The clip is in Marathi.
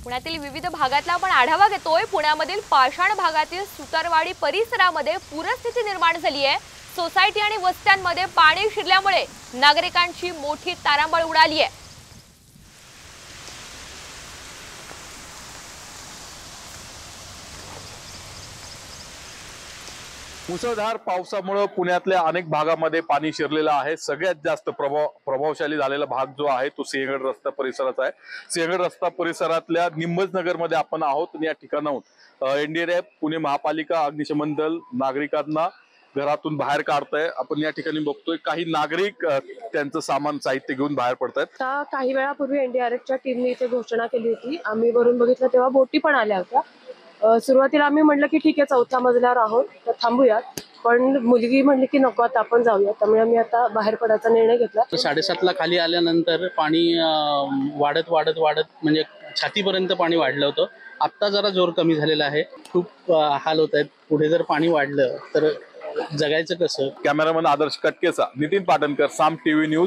पुण्यातील विविध भागातला आपण आढावा घेतोय। पुण्यामधील पाषाण भागातील सुतारवाडी परिसरामध्ये पूरस्थिती निर्माण झाली आहे। सोसायटी आणि वस्त्यांमध्ये पाणी शिरल्यामुळे नागरिकांची मोठी तारांबळ उडाली आहे। मुसळधार पावसामुळे पुण्यातल्या अनेक भागामध्ये पाणी शिरलेलं आहे। सगळ्यात जास्त प्रभावशाली झालेला भाग जो आहे तो सिंहगड रस्ता परिसराचा आहे। सिंहगड रस्ता परिसरातल्या निंबजनगर मध्ये आपण आहोत। या ठिकाणाहून एनडीआरएफ, पुणे महापालिका, अग्निशमन दल नागरिकांना घरातून बाहेर काढतंय। आपण या ठिकाणी बघतोय काही नागरिक त्यांचं सामान साहित्य घेऊन बाहेर पडतायत। काही वेळापूर्वी एनडीआरएफच्या टीमने इथे घोषणा केली होती। आम्ही वरून बघितलं तेव्हा बोटी पण आल्या होत्या। सुरुवातीला आम्ही म्हटलं की ठीक आहे, 4थ्या मजल्यावर आहोत तर थांबूयात, पण मुलगी म्हणली की नको आता आपण जाऊया। त्यामुळे आम्ही आता बाहेर पडायचा निर्णय घेतला। 7:30ला खाली आल्यानंतर पाणी वाढत वाढत वाढत म्हणजे छातीपर्यंत पाणी वाढलं होतं। आत्ता जरा जोर कमी झालेला आहे। खूप हाल होत आहेत। पुढे जर पाणी वाढलं तर जगायचं कसं? कॅमेरामन आदर्श कटकेचा नितीन पाटणकर, साम टीव्ही न्यूज।